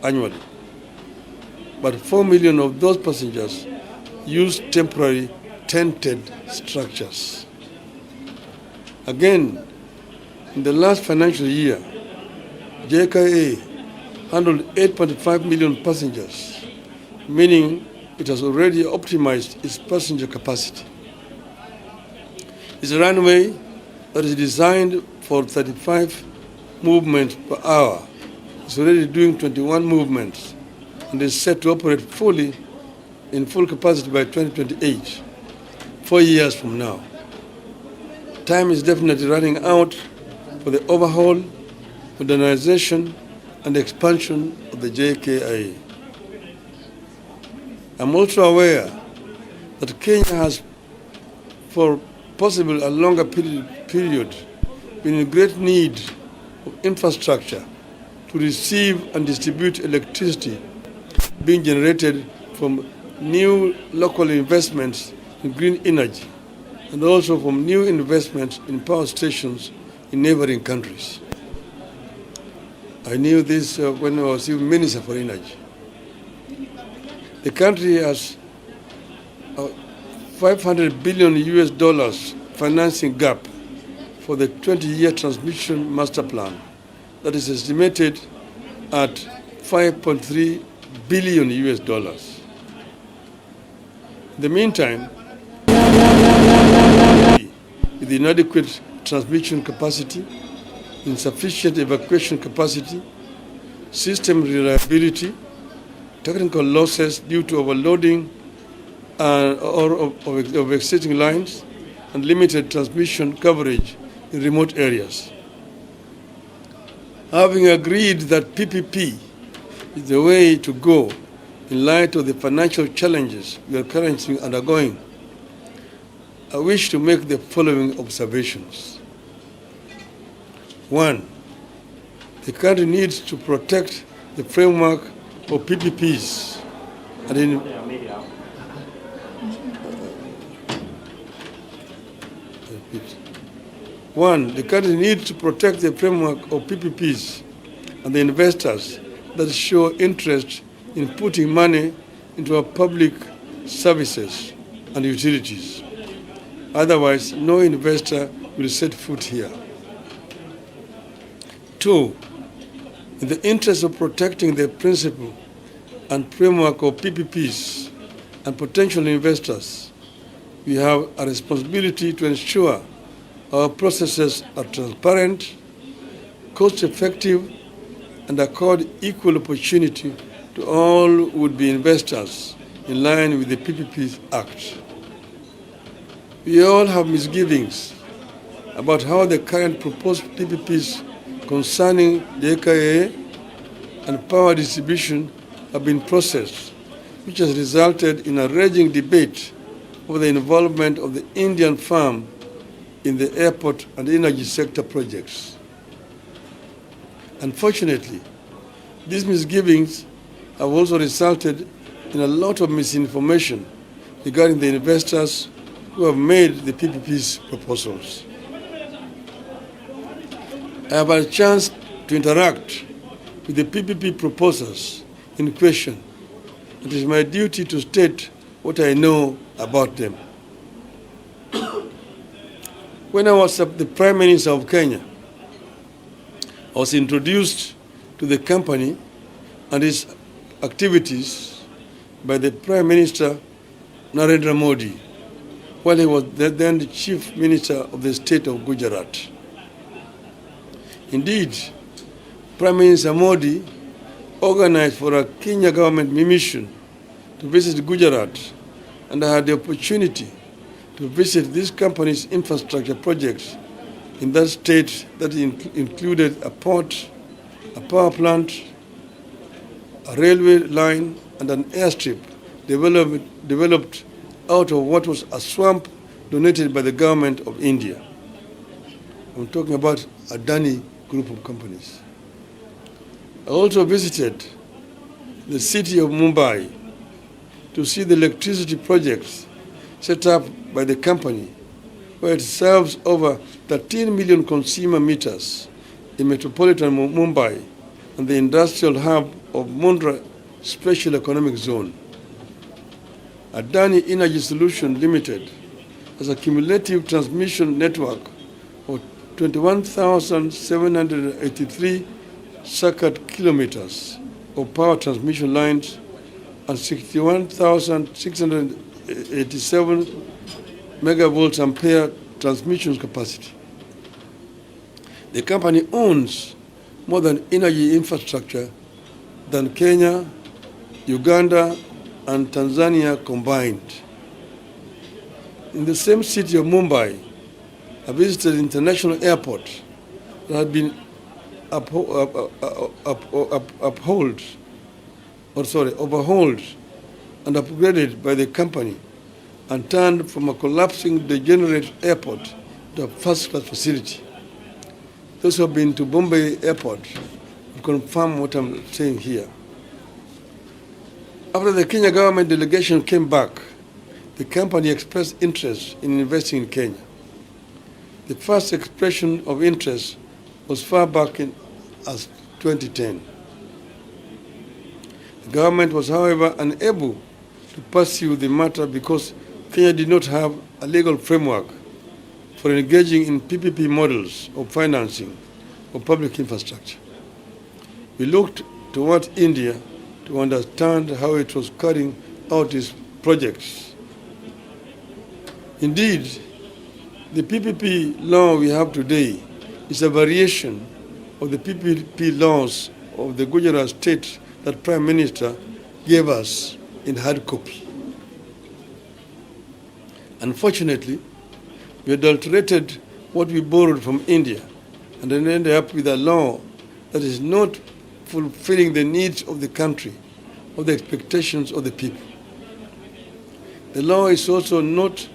annually. But 4 million of those passengers use temporary tented structures. Again, in the last financial year, JKA handled 8.5 million passengers, meaning it has already optimized its passenger capacity. Its runway that is designed for 35 movements per hour is already doing 21 movements and is set to operate fully in full capacity by 2028, 4 years from now. Time is definitely running out for the overhaul, modernization, and expansion of the JKIA. I'm also aware that Kenya has, for possibly a longer period, been in great need of infrastructure to receive and distribute electricity being generated from new local investments in green energy and also from new investments in power stations in neighboring countries. I knew this when I was even Minister for Energy. The country has $500 billion US financing gap for the 20-year transmission master plan that is estimated at $5.3 billion US. In the meantime, with inadequate transmission capacity, insufficient evacuation capacity, system reliability, technical losses due to overloading of existing lines, and limited transmission coverage in remote areas. Having agreed that PPP is the way to go in light of the financial challenges we are currently undergoing, I wish to make the following observations. 1. The country needs to protect the framework for PPPs and in the country needs to protect the framework of PPPs and the investors that show interest in putting money into our public services and utilities. Otherwise, no investor will set foot here. 2. In the interest of protecting the principle and framework of PPPs and potential investors, we have a responsibility to ensure our processes are transparent, cost-effective, and accord equal opportunity to all would-be investors in line with the PPP Act. We all have misgivings about how the current proposed PPPs concerning the JKA and power distribution have been processed, which has resulted in a raging debate over the involvement of the Indian firm in the airport and energy sector projects. Unfortunately, these misgivings have also resulted in a lot of misinformation regarding the investors who have made the PPP's proposals. I have had a chance to interact with the PPP proposals in question. It is my duty to state what I know about them. When I was the Prime Minister of Kenya, I was introduced to the company and its activities by the Prime Minister Narendra Modi, while he was then the Chief Minister of the state of Gujarat. Indeed, Prime Minister Modi organized for a Kenya government mission to visit Gujarat, and I had the opportunity to visit this company's infrastructure projects in that state that included a port, a power plant, a railway line, and an airstrip developed out of what was a swamp donated by the government of India. I'm talking about Adani group of companies. I also visited the city of Mumbai to see the electricity projects set up by the company, where it serves over 13 million consumer meters in metropolitan Mumbai and the industrial hub of Mundra Special Economic Zone. Adani Energy Solution Limited has a cumulative transmission network of 21,783 circuit kilometers of power transmission lines and 61,687 megavolts ampere transmission capacity. The company owns more than energy infrastructure than Kenya, Uganda, and Tanzania combined. In the same city of Mumbai, I visited the international airport that had been overhauled and upgraded by the company and turned from a collapsing, degenerate airport to a first-class facility. Those who have been to Bombay Airport will confirm what I'm saying here. After the Kenya government delegation came back, the company expressed interest in investing in Kenya. The first expression of interest was far back as 2010. The government was, however, unable to pursue the matter because Kenya did not have a legal framework for engaging in PPP models of financing of public infrastructure. We looked toward India to understand how it was carrying out its projects. Indeed, the PPP law we have today is a variation of the PPP laws of the Gujarat state that Prime Minister gave us in hard copy. Unfortunately, we adulterated what we borrowed from India and then ended up with a law that is not fulfilling the needs of the country or the expectations of the people. The law is also not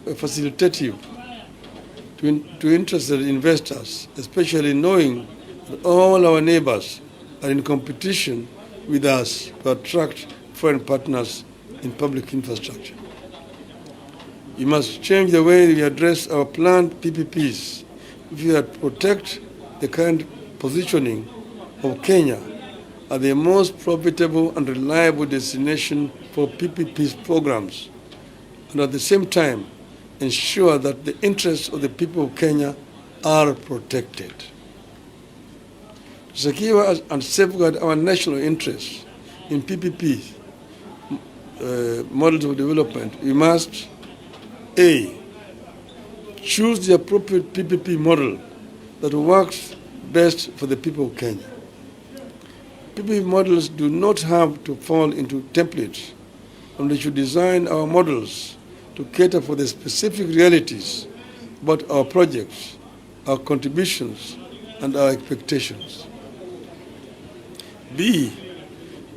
facilitative to interested investors, especially knowing that all our neighbors are in competition with us to attract foreign partners in public infrastructure. We must change the way we address our planned PPPs if we are to protect the current positioning of Kenya as the most profitable and reliable destination for PPP programs, and at the same time ensure that the interests of the people of Kenya are protected. To secure and safeguard our national interests in PPP models of development, we must A, choose the appropriate PPP model that works best for the people of Kenya. PPP models do not have to fall into templates, and we should design our models to cater for the specific realities about our projects, our contributions, and our expectations. B,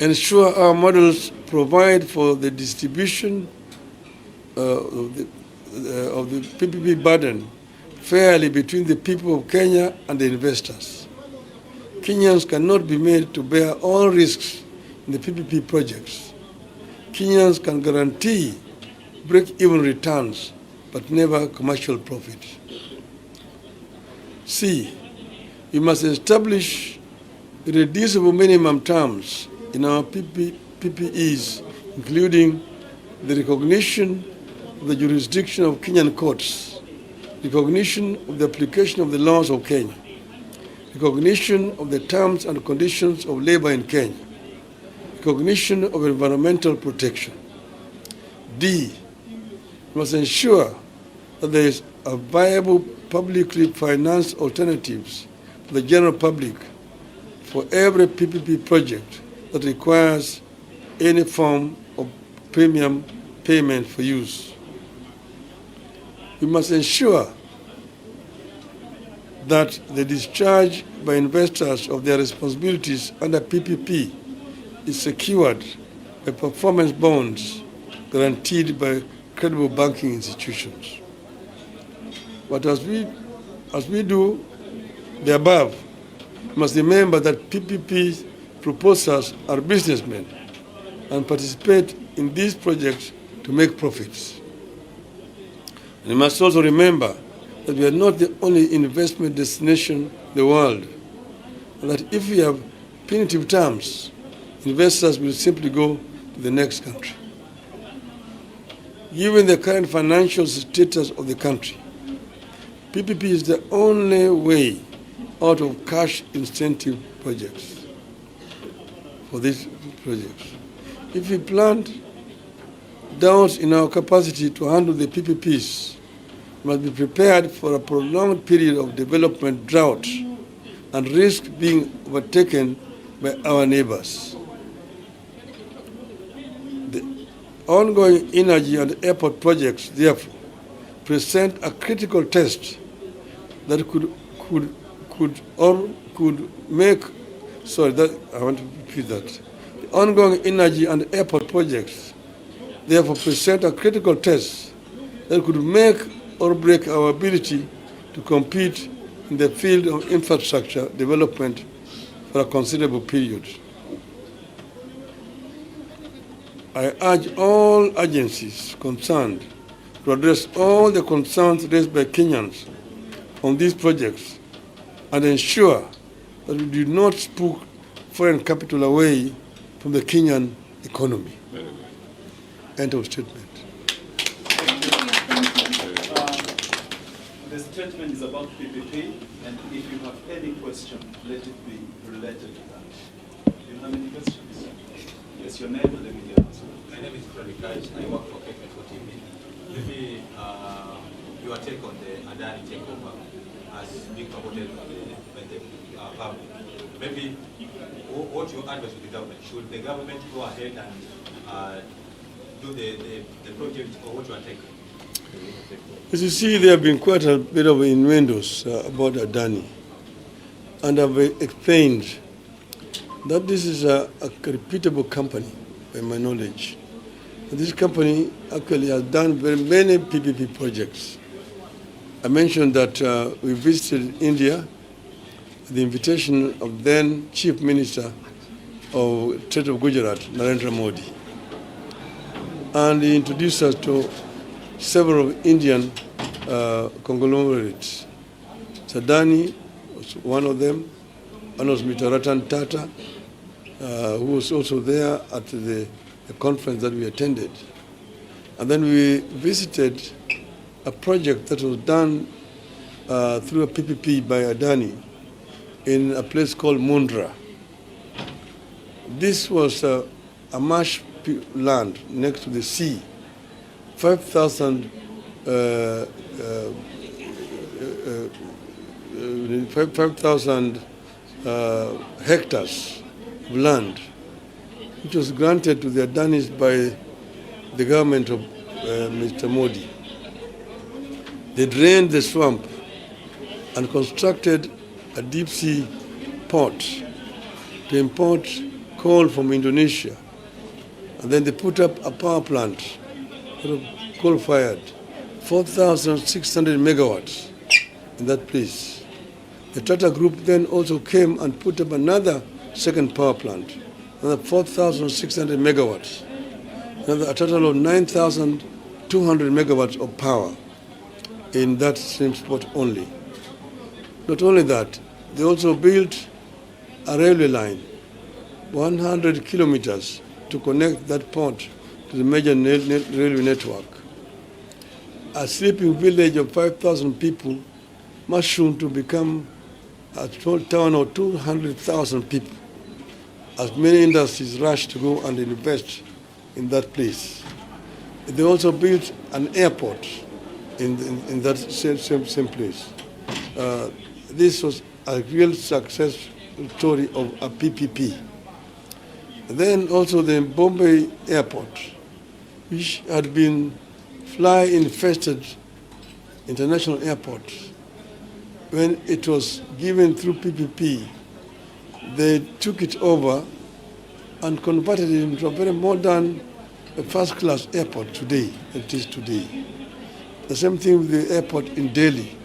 ensure our models provide for the distribution of the PPP burden fairly between the people of Kenya and the investors. Kenyans cannot be made to bear all risks in the PPP projects. Kenyans can guarantee break-even returns, but never commercial profit. C, we must establish irreducible minimum terms in our PPEs, including the recognition of the jurisdiction of Kenyan courts, recognition of the application of the laws of Kenya, recognition of the terms and conditions of labor in Kenya, recognition of environmental protection. D, we must ensure that there is a viable publicly financed alternatives for the general public for every PPP project that requires any form of premium payment for use. We must ensure that the discharge by investors of their responsibilities under PPP is secured by performance bonds guaranteed by credible banking institutions. But as we do the above, we must remember that PPP proposers are businessmen and participate in these projects to make profits. And we must also remember that we are not the only investment destination in the world, and that if we have punitive terms, investors will simply go to the next country. Given the current financial status of the country, PPP is the only way out of cash incentive projects for these projects. If we plant doubts in our capacity to handle the PPPs, we must be prepared for a prolonged period of development drought and risk being overtaken by our neighbors. The ongoing energy and airport projects, therefore, present a critical test that could make. Sorry, I want to repeat that. The ongoing energy and airport projects, therefore, present a critical test that could make or break our ability to compete in the field of infrastructure development for a considerable period. I urge all agencies concerned to address all the concerns raised by Kenyans on these projects and ensure that we do not spook foreign capital away from the Kenyan economy. End of statement. The statement is about PPP, and if you have any question, let it be related to that. Do you have any questions? Yes, your name and the media. My name is Prabhakash. I work for KK4 TV. Maybe your take on the Adani takeover as being promoted by the public. Maybe what you advise to the government? Should the government go ahead and do the project, or what you are taking? As you see, there have been quite a bit of innuendos about Adani. And I've explained that this is a reputable company, by my knowledge. And this company actually has done very many PPP projects. I mentioned that we visited India at the invitation of then Chief Minister of State of Gujarat, Narendra Modi. And he introduced us to several Indian conglomerates. Adani was one of them. One was Mr. Ratan Tata, who was also there at the conference that we attended. And then we visited a project that was done through a PPP by Adani in a place called Mundra. This was a marsh land next to the sea. 5,000 hectares of land, which was granted to the Adanis by the government of Mr. Modi. They drained the swamp and constructed a deep sea port to import coal from Indonesia. And then they put up a power plant, coal-fired, 4,600 megawatts in that place. The Tata Group then also came and put up another second power plant, another 4,600 megawatts, a total of 9,200 megawatts of power in that same spot only. Not only that, they also built a railway line, 100 kilometers, to connect that port to the major railway network. A sleeping village of 5,000 people mushroomed to become a town of 200,000 people, as many industries rushed to go and invest in that place. They also built an airport in that same place. This was a real success story of a PPP. Then also the Bombay airport, which had been fly-infested international airport. When it was given through PPP, they took it over and converted it into a very modern, first-class airport today, it is today. The same thing with the airport in Delhi.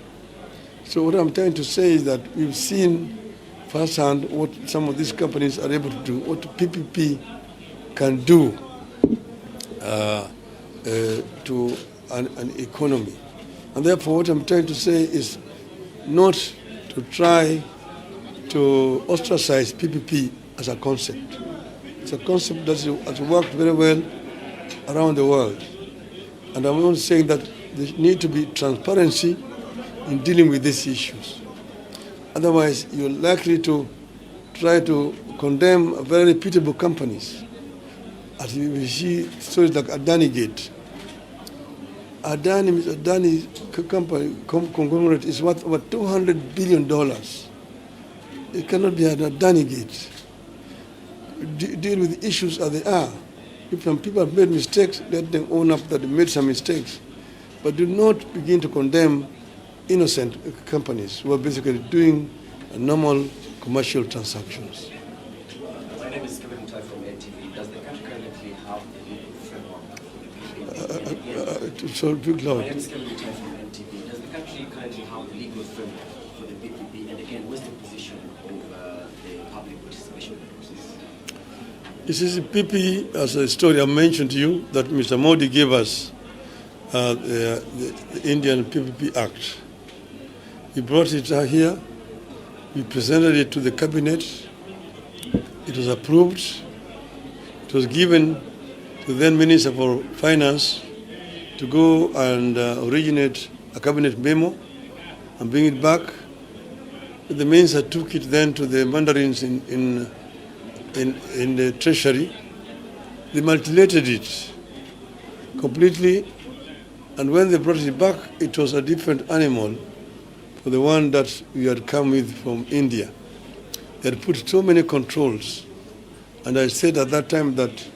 So what I'm trying to say is that we've seen firsthand what some of these companies are able to do, what PPP can do to an economy. And therefore what I'm trying to say is not to try to ostracize PPP as a concept. It's a concept that has worked very well around the world. And I'm only saying that there needs to be transparency in dealing with these issues. Otherwise, you're likely to try to condemn very reputable companies. As we see stories like Adani Gate. Adani company conglomerate is worth over $200 billion. It cannot be an Adani Gate. Deal with issues as they are. If some people have made mistakes, let them own up that they made some mistakes. But do not begin to condemn innocent companies who are basically doing normal commercial transactions. My name is from NTV. Does the country currently have a legal framework? So big loud. My name is from NTV. Does the country currently have a legal framework for the PPP? And again, what's the position of the public participation process? This is a PP, as a story I mentioned to you, that Mr. Modi gave us the Indian PPP Act. He brought it here. We presented it to the cabinet. It was approved. It was given to the then Minister for Finance to go and originate a cabinet memo and bring it back. The minister took it then to the mandarins in the treasury. They manipulated it completely, and when they brought it back, it was a different animal for the one that we had come with from India. They had put so many controls, and I said at that time that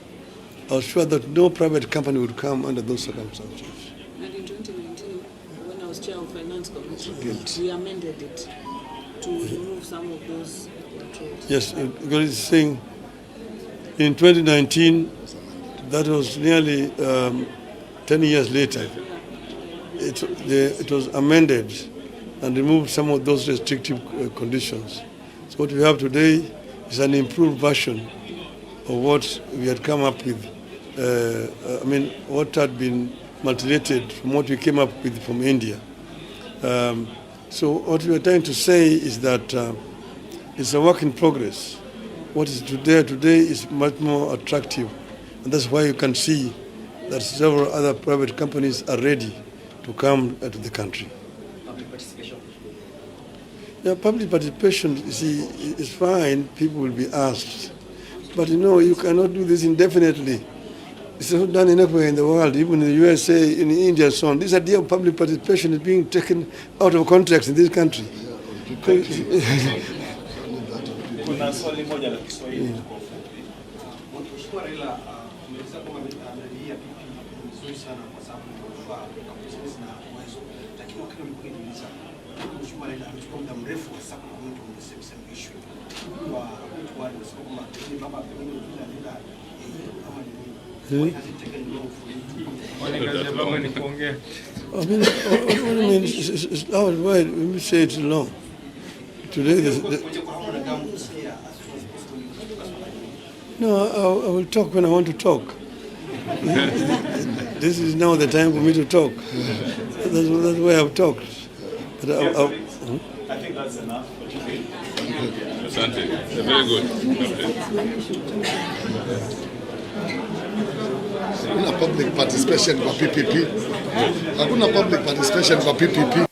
I was sure that no private company would come under those circumstances. And in 2019, when I was chair of Finance Committee, we amended it to remove some of those controls. Yes, because it's saying in 2019, that was nearly 10 years later, it was amended and removed some of those restrictive conditions. So what we have today is an improved version of what we had come up with. What had been mutilated from what we came up with from India. So what we are trying to say is that it's a work in progress. What is today is much more attractive. And that's why you can see that several other private companies are ready to come to the country. Public participation? Yeah, public participation, you see, is fine. People will be asked. But you cannot do this indefinitely. It's not done anywhere in the world, even in the USA, in India, and so on. This idea of public participation is being taken out of context in this country. Kuna swali moja la Kiswahili kwa ufupi. Mheshimiwa Raila, umeeleza kwamba hii ya pipi ni nzuri sana kwa sababu ni manufaa kwa business na uwezo. Lakini wakati mkujiuliza, Mheshimiwa Raila amechukua muda mrefu hasa kucomment on the same issue. Kwa mtu wale wasema kwamba pengine baba pengine bila bila kama ni nini. Has it taken long for you to What do you mean? It's out of way. Let me say it's long. Today, no, I will talk when I want to talk. This is now the time for me to talk. That's why I've talked. But I think that's enough. Asante. Very good. Hakuna public participation kwa PPP. Hakuna public participation kwa PPP.